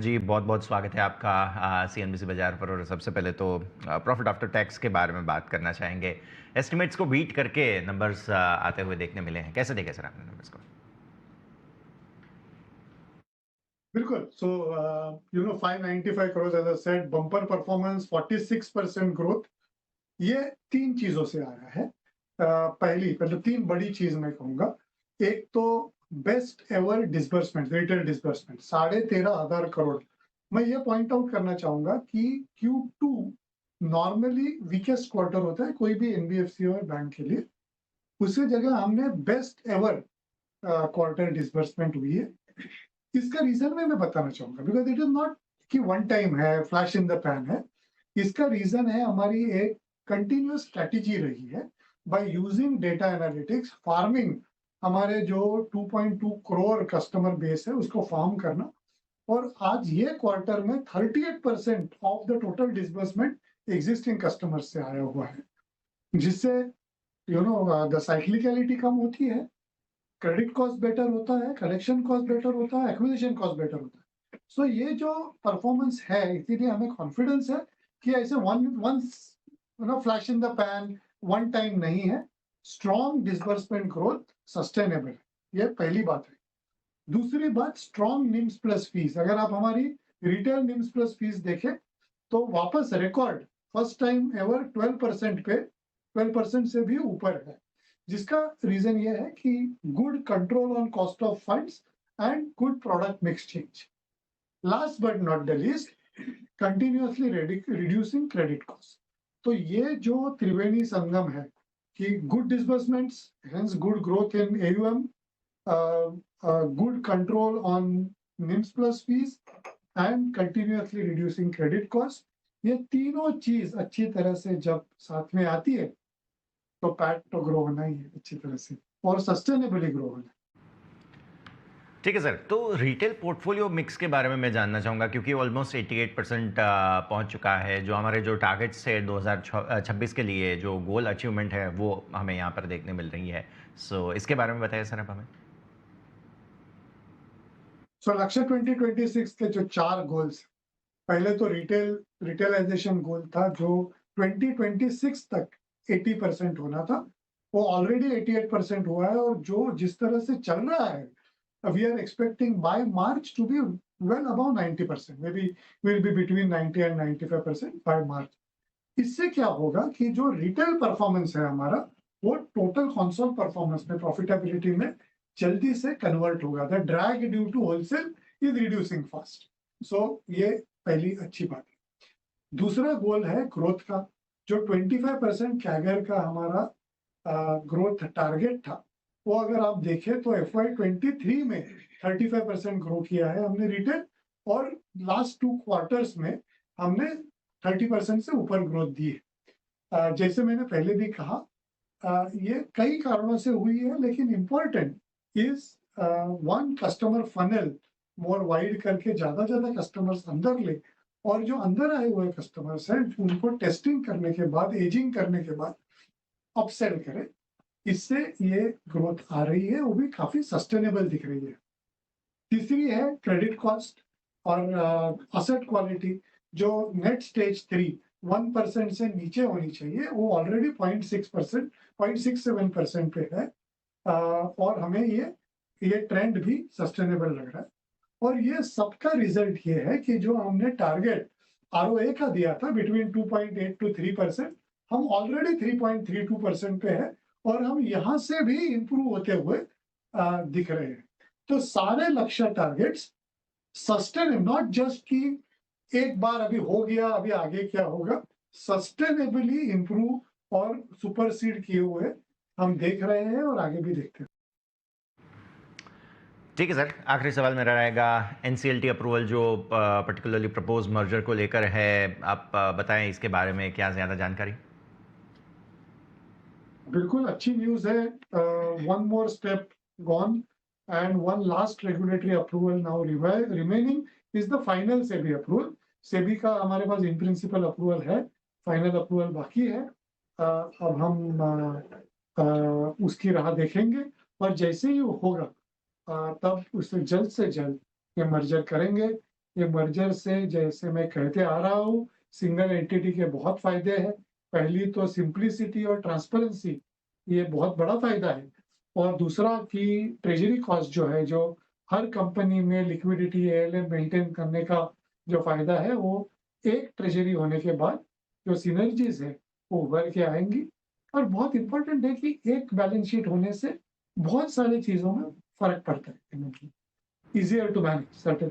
जी, बहुत-बहुत स्वागत है आपका सीएनबीसी बाज़ार पर। और सबसे पहले तो प्रॉफ़िट आफ्टर टैक्स के बारे में बात करना चाहेंगे। एस्टिमेट्स को बीट करके नंबर्स आते हुए देखने मिले हैं। कैसे देखे सर आपने नंबर्स को? बिल्कुल। 595 crores as I said, bumper performance, 46% growth. ये 3 चीज़ों से आया है। पहली मतलब 3 बड़ी चीज़ मैं कहूँगा। एक तो best ever disbursement, retail disbursement 13,500 crore. मैं ये पॉइंट आउट करना चाहूँगा कि Q2 नॉर्मली वीकेस्ट क्वार्टर होता है कोई भी एनबीएफसी और बैंक के लिए। उसी जगह हमने बेस्ट एवर क्वार्टर डिसबर्समेंट हुई है। इसका रीजन मैं बताना चाहूंगा, बिकॉज इट इज नॉट कि वन टाइम है, फ्लैश इन द पैन है। इसका रीजन है हमारी एक कंटिन्यूअस स्ट्रेटेजी रही है by using data analytics farming. हमारे जो 2.2 करोड़ कस्टमर बेस है उसको फार्म करना। और आज ये क्वार्टर में 38% of the total disbursement existing customer से आया हुआ है, जिससे द साइक्लिकलिटी कम होती है, क्रेडिट कॉस्ट बेटर होता है, कलेक्शन कॉस्ट बेटर होता है, एक्विजिशन कॉस्ट बेटर होता है। सो ये जो परफॉर्मेंस है, इसीलिए हमें कॉन्फिडेंस है कि ऐसे once flash in the pan, one time नहीं है। स्ट्रॉन्ग डिसबर्समेंट ग्रोथ सस्टेनेबल है, ये पहली बात है। दूसरी बात, स्ट्रॉन्ग निम्स प्लस फीस। अगर आप हमारी रिटेल निम्स प्लस फीस देखें तो वापस रिकॉर्ड फर्स्ट टाइम एवर 12% पे, 12% से भी ऊपर है, जिसका रीजन ये है कि good control on cost of funds and good product mix change. Last but not the least, continuously reducing credit cost. तो ये जो त्रिवेणी संगम है कि good disbursements, hence good growth in AUM, good control on NIMS plus fees and continuously reducing credit cost, ये तीनों चीज अच्छी तरह से जब साथ में आती है तो पैट तो ग्रो होना ही है अच्छी तरह से, और सस्टेनेबली ग्रो होना है। ठीक है सर, तो रिटेल पोर्टफोलियो मिक्स के बारे में मैं जानना चाहूँगा, क्योंकि ऑलमोस्ट 88% पहुँच चुका है। जो हमारे जो टारगेट्स थे 2026 के लिए, जो गोल अचीवमेंट है, वो हमें यहाँ पर देखने मिल रही है। सो इसके बारे में बताइए सर आप हमें। सो लक्ष्य 2026 के जो 4 गोल्स, पहले तो रिटेलाइजेशन गोल था जो 2026 तक 80% होना था। वो ऑलरेडी 88% हुआ है, और जो जिस तरह से चल रहा है, we are expecting by March to be well above 90%. Maybe will be between 90 and 95% by March. इससे क्या होगा कि जो रिटेल परफॉर्मेंस है हमारा, वो टोटल कंसोल परफॉर्मेंस में, प्रॉफिटेबिलिटी में जल्दी से कन्वर्ट होगा। The drag due to wholesale is reducing fast. So ये पहली अच्छी बात है। दूसरा गोल है ग्रोथ का। जो 25% कैगर का हमारा ग्रोथ टारगेट था, वो अगर आप देखें तो FY23 में 35% ग्रो किया है हमने रिटेल, और लास्ट 2 क्वार्टर्स में हमने 30% से ऊपर ग्रोथ दी है। जैसे मैंने पहले भी कहा, ये कई कारणों से हुई है, लेकिन important is one, customer funnel more wide करके ज्यादा कस्टमर्स अंदर ले, और जो अंदर आए हुए कस्टमर्स हैं उनको टेस्टिंग करने के बाद, एजिंग करने के बाद अपसेल करें। इससे ये ग्रोथ आ रही है, वो भी काफी सस्टेनेबल दिख रही है। तीसरी है क्रेडिट कॉस्ट और असेट क्वालिटी। जो नेट स्टेज 3 1% से नीचे होनी चाहिए, वो ऑलरेडी 0.6%, 0.67% पे है। और हमें ये ट्रेंड भी सस्टेनेबल लग रहा है। और ये सबका रिजल्ट ये है कि जो हमने टारगेट ROA का दिया था बिटवीन 2.8 to 3%, हम ऑलरेडी 3.32% पे है, और हम यहाँ से भी इंप्रूव होते हुए दिख रहे हैं। तो सारे लक्ष्य टारगेट्स सस्टेन, नॉट जस्ट कि एक बार अभी हो गया, अभी आगे क्या होगा, सस्टेनेबली इंप्रूव और सुपरसीड किए हुए हम देख रहे हैं और आगे भी देखते हैं। ठीक है सर, आखिरी सवाल मेरा रहेगा। एनसीएलटी अप्रूवल जो पर्टिकुलरली प्रपोज मर्जर को लेकर है, आप बताएं इसके बारे में क्या ज़्यादा जानकारी। बिल्कुल अच्छी न्यूज है। One more step gone and one last regulatory approval now remaining is the final SEBI approval. SEBI का हमारे पास इन प्रिंसिपल अप्रूवल है, फाइनल अप्रूवल बाकी है। अब हम उसकी राह देखेंगे, और जैसे ही वो होगा तब उससे जल्द ये मर्जर करेंगे। ये मर्जर से जैसे मैं कहते आ रहा हूँ, सिंगल एंटिटी के बहुत फायदे हैं। पहली तो सिंप्लिसिटी और ट्रांसपेरेंसी, ये बहुत बड़ा फायदा है। और दूसरा कि ट्रेजरी कॉस्ट जो है, जो हर कंपनी में लिक्विडिटी एएलएम मेंटेन करने का जो फायदा है, वो एक ट्रेजरी होने के बाद जो सिनर्जीज है वो उभर के आएंगी। और बहुत इंपॉर्टेंट है कि एक बैलेंस शीट होने से बहुत सारी चीजों में फर्क पड़ता है, मतलब इजियर टू मैनेज सर्टेन।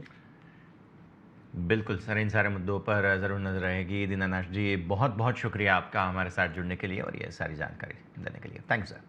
बिल्कुल सर, इन सारे मुद्दों पर ज़रूर नज़र रहेगी। दीनानाथ जी, बहुत बहुत शुक्रिया आपका हमारे साथ जुड़ने के लिए और ये सारी जानकारी देने के लिए। Thank you sir.